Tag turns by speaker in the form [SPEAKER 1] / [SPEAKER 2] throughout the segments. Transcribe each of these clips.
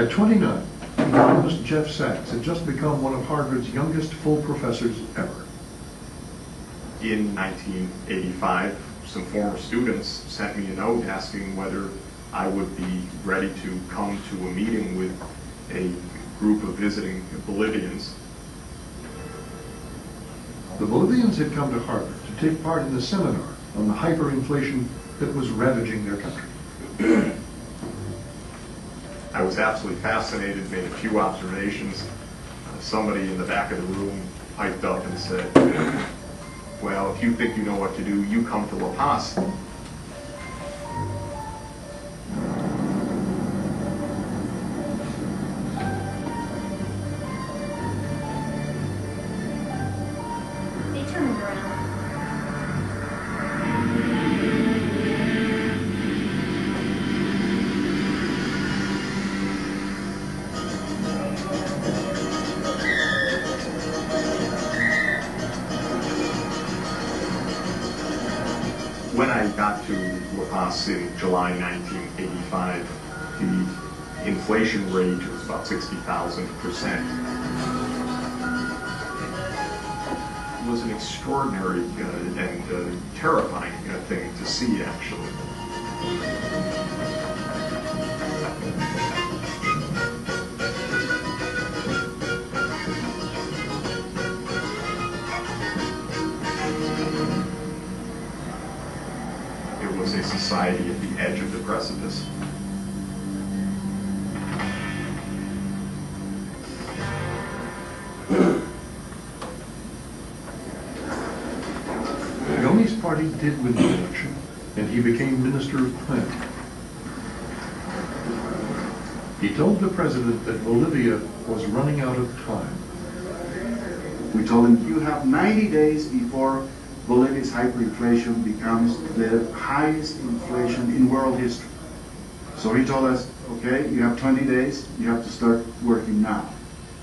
[SPEAKER 1] At 29, economist Jeff Sachs had just become one of Harvard's youngest full professors ever.
[SPEAKER 2] In 1985, some former students sent me a note asking whether I would be ready to come to a meeting with a group of visiting Bolivians.
[SPEAKER 1] The Bolivians had come to Harvard to take part in a seminar on the hyperinflation that was ravaging their country.
[SPEAKER 2] I was absolutely fascinated, made a few observations. Somebody in the back of the room piped up and said, well, if you think you know what to do, you come to La Paz.
[SPEAKER 3] They turned around.
[SPEAKER 2] When I got to La Paz in July 1985, the inflation rate was about 60,000%. It was an extraordinary and terrifying thing to see, actually. It was a society at the edge of the precipice.
[SPEAKER 1] Goni's party did win the election, and he became Minister of Planning. He told the president that Bolivia was running out of time.
[SPEAKER 4] We told him, you have 90 days before Bolivia's hyperinflation becomes the highest inflation in world history. So he told us, okay, you have 20 days, you have to start working now.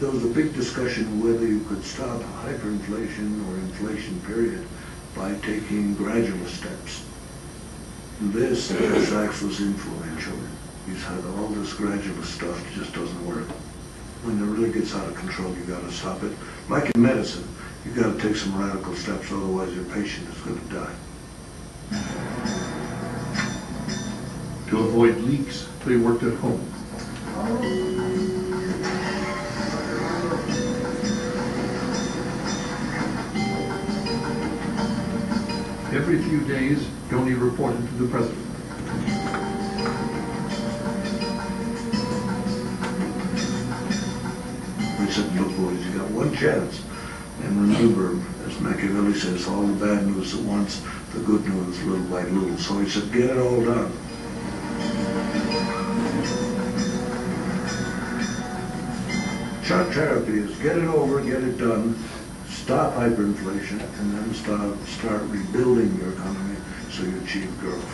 [SPEAKER 5] There was a big discussion whether you could stop hyperinflation or inflation period by taking gradual steps. This, Sachs was influential in. He's had all this gradual stuff, it just doesn't work. When it really gets out of control, you got to stop it. Like in medicine, you got to take some radical steps, otherwise your patient is going to die.
[SPEAKER 1] To avoid leaks, they worked at home. Every few days, Goni reported to the president.
[SPEAKER 5] We said, look boys, you got one chance. And remember, as Machiavelli says, all the bad news at once, the good news little by little. So he said, get it all done. Shock therapy is get it over, get it done, stop hyperinflation, and then start rebuilding your economy so you achieve growth.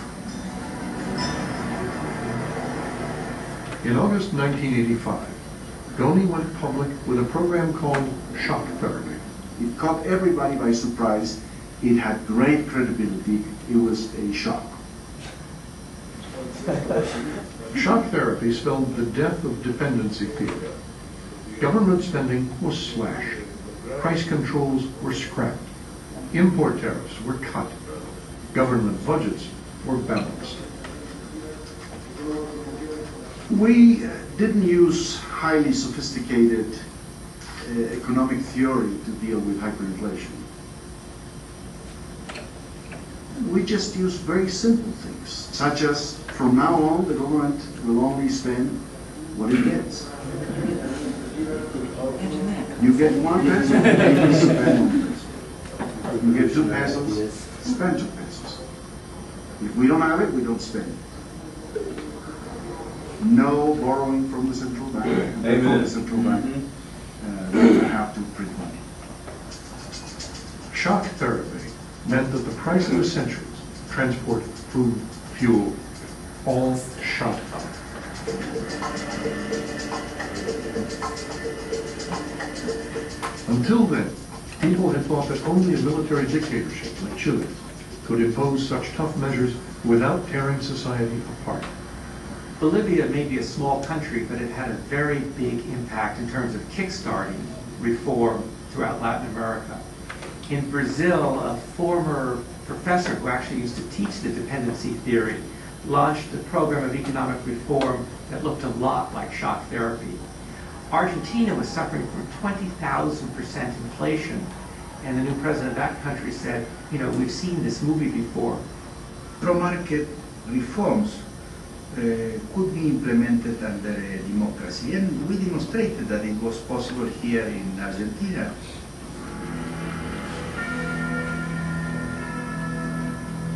[SPEAKER 1] In August 1985, Goni went public with a program called shock therapy.
[SPEAKER 4] It caught everybody by surprise. It had great credibility. It was a shock.
[SPEAKER 1] Shock therapy spelled the death of dependency theory. Government spending was slashed. Price controls were scrapped. Import tariffs were cut. Government budgets were balanced.
[SPEAKER 4] We didn't use highly sophisticated economic theory to deal with hyperinflation. We just used very simple things, such as from now on the government will only spend what it gets. You get 1 peso, you spend 1 peso. You get 2 pesos, spend 2 pesos. If we don't have it, we don't spend it. No borrowing from the central bank. From the central bank, we have to print money.
[SPEAKER 1] Shock therapy meant that the price of essentials, transport, food, fuel, all shot up. Until then, people had thought that only a military dictatorship like Chile could impose such tough measures without tearing society apart.
[SPEAKER 6] Bolivia may be a small country, but it had a very big impact in terms of kickstarting reform throughout Latin America. In Brazil, a former professor who actually used to teach the dependency theory launched a program of economic reform that looked a lot like shock therapy. Argentina was suffering from 20,000% inflation, and the new president of that country said, you know, we've seen this movie before.
[SPEAKER 7] Pro-market reforms could be implemented under a democracy, and we demonstrated that it was possible here in Argentina.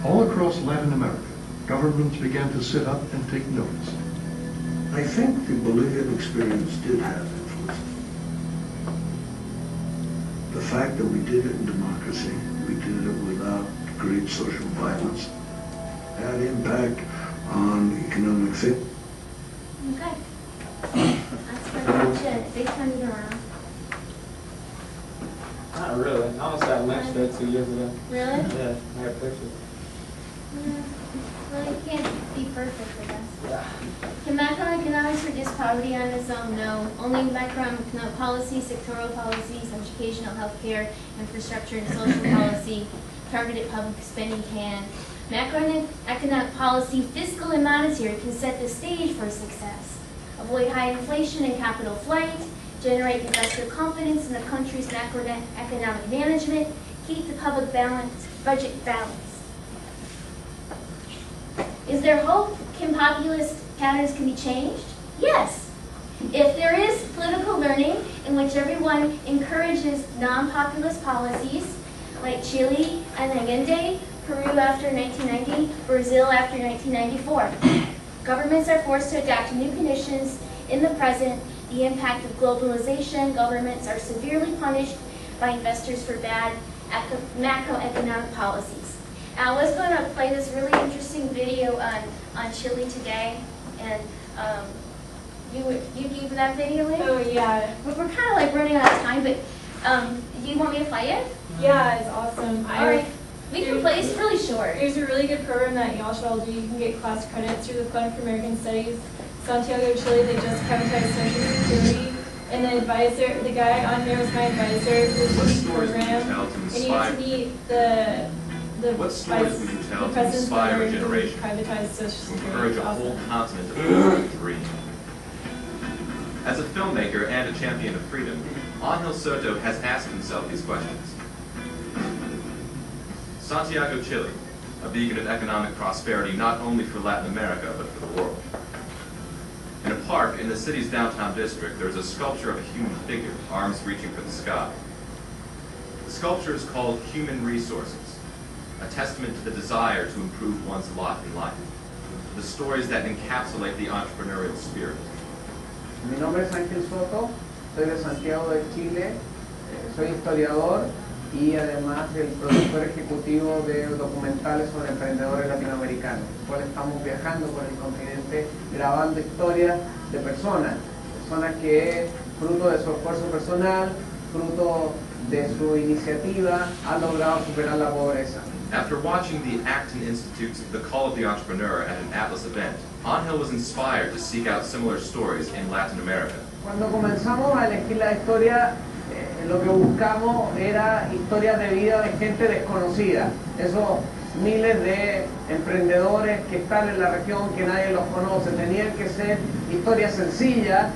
[SPEAKER 1] All across Latin America, governments began to sit up and take notice.
[SPEAKER 5] I think the Bolivian experience did have influence. The fact that we did it in democracy, we did it without great social violence, had impact on economic thinking.
[SPEAKER 3] Okay. That's pretty much it. They turned it around.
[SPEAKER 8] Not really. I almost got lynched there 2 years ago.
[SPEAKER 3] Really?
[SPEAKER 8] Yeah, I got pictures.
[SPEAKER 3] Yeah. Well, you can't be perfect, I guess.
[SPEAKER 8] Yeah.
[SPEAKER 3] Can macroeconomics reduce poverty on its own? No. Only macroeconomic policies, sectoral policies, educational, healthcare, infrastructure, and social policy, targeted public spending can. Macroeconomic policy, fiscal and monetary, can set the stage for success. Avoid high inflation and capital flight, generate investor confidence in the country's macroeconomic management, keep the public budget balanced. Is there hope? Can populist patterns can be changed? Yes. If there is political learning in which everyone encourages non-populist policies like Chile and Allende, Peru after 1990, Brazil after 1994. Governments are forced to adapt to new conditions in the present, the impact of globalization. Governments are severely punished by investors for bad macroeconomic policies. I was going to play this really interesting video on Chile today, and you gave that video in?
[SPEAKER 9] Oh, yeah.
[SPEAKER 3] We're kind of like running out of time, but do you want me to play it?
[SPEAKER 9] Yeah, it's awesome.
[SPEAKER 3] All right. We can play, it's really short.
[SPEAKER 9] There's a really good program that y'all should all do. You can get class credits through the Fund for American Studies. Santiago, Chile, they just privatized Social Security. And the advisor, the guy on here was my advisor for the program. And you get to be the
[SPEAKER 2] What stories would you tell to inspire a generation,
[SPEAKER 9] privatized Social
[SPEAKER 2] to
[SPEAKER 9] Security?
[SPEAKER 2] encourage a whole continent to fulfill its dream? As a filmmaker and a champion of freedom, Ángel Soto has asked himself these questions. Santiago, Chile, a beacon of economic prosperity not only for Latin America, but for the world. In a park in the city's downtown district, there is a sculpture of a human figure, arms reaching for the sky. The sculpture is called Human Resources, a testament to the desire to improve one's lot in life, the stories that encapsulate the entrepreneurial spirit.
[SPEAKER 10] Mi nombre es Ángel Soto, soy de Santiago de Chile, soy historiador y además el productor ejecutivo de documentales sobre emprendedores latinoamericanos, en el cual estamos viajando por el continente grabando historias de personas que fruto de su esfuerzo personal, fruto de su iniciativa, han logrado superar la pobreza.
[SPEAKER 2] After watching the Acton Institute's The Call of the Entrepreneur at an Atlas event, Ángel was inspired to seek out similar stories in Latin America.
[SPEAKER 10] Cuando comenzamos a elegir la historia, lo que buscamos era historias de vida de gente desconocida, esos miles de emprendedores que están en la región que nadie los conoce. Tenían que ser historias sencillas,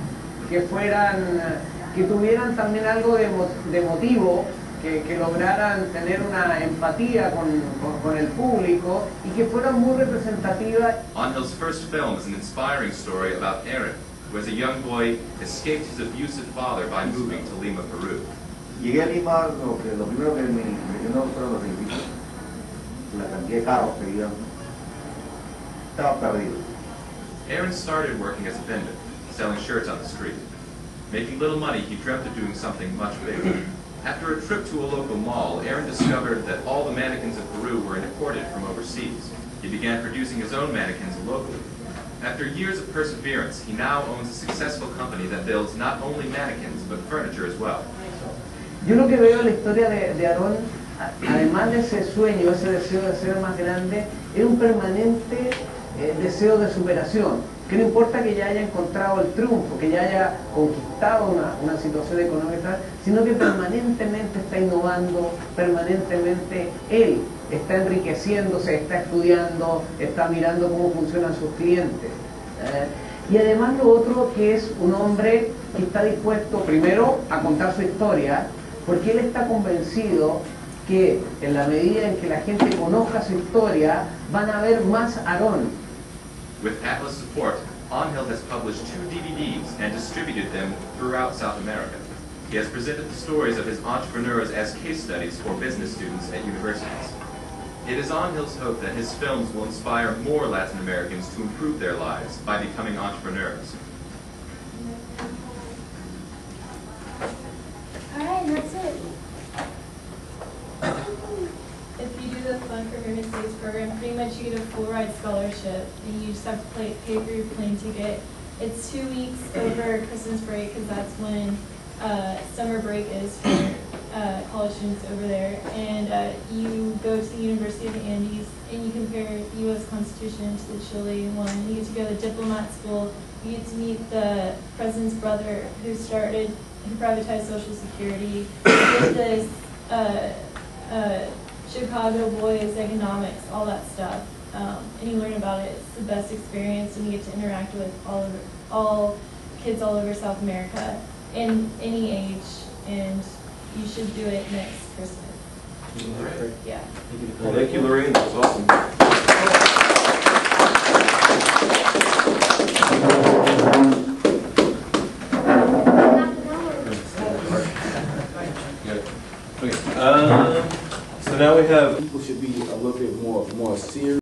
[SPEAKER 10] que tuvieran también algo de motivo, que lograran tener una empatía con el público y que fueran muy representativas.
[SPEAKER 2] Angel's first film is an inspiring story about Aaron, who as a young boy escaped his abusive father by moving to Lima, Peru.
[SPEAKER 4] Llegué a Lima, lo primero que me impresionó fueron los edificios, la cantidad de carros que había. Estaba perdido.
[SPEAKER 2] Aaron started working as a vendor, selling shirts on the street. Making little money, he dreamt of doing something much bigger. After a trip to a local mall, Aaron discovered that all the mannequins of Peru were imported from overseas. He began producing his own mannequins locally. After years of perseverance, he now owns a successful company that builds not only mannequins, but furniture as well.
[SPEAKER 10] Yo lo que veo en la historia de Aarón, además de ese sueño, ese deseo de ser más grande, es un permanente deseo de superación, que no importa que ya haya encontrado el triunfo, que ya haya conquistado una situación económica, sino que permanentemente está innovando, permanentemente él está enriqueciéndose, está estudiando, está mirando cómo funcionan sus clientes. Y además lo otro, que es un hombre que está dispuesto primero a contar su historia, porque él está convencido que en la medida en que la gente conozca su historia, van a haber más Aarón.
[SPEAKER 11] With Atlas support, Angel has published 2 DVDs and distributed them throughout South America. He has presented the stories of his entrepreneurs as case studies for business students at universities. It is Angel's hope that his films will inspire more Latin Americans to improve their lives by becoming entrepreneurs.
[SPEAKER 3] Alright, that's it.
[SPEAKER 9] If you do the Fund for American States program, pretty much you get a full ride scholarship, and you just have to pay for your plane ticket. It's 2 weeks over Christmas break, because that's when summer break is for college students over there. And you go to the University of the Andes, and you compare the U.S. Constitution to the Chile one. You get to go to diplomat school. You get to meet the president's brother who privatized Social Security. You get this Chicago boys, economics, all that stuff, and you learn about it. It's the best experience, and you get to interact with all kids all over South America in any age, and you should do it next Christmas.
[SPEAKER 11] Right.
[SPEAKER 9] Yeah.
[SPEAKER 12] Well, thank you, Lorraine. That was awesome. Okay. So now we have. People should be a little bit more serious.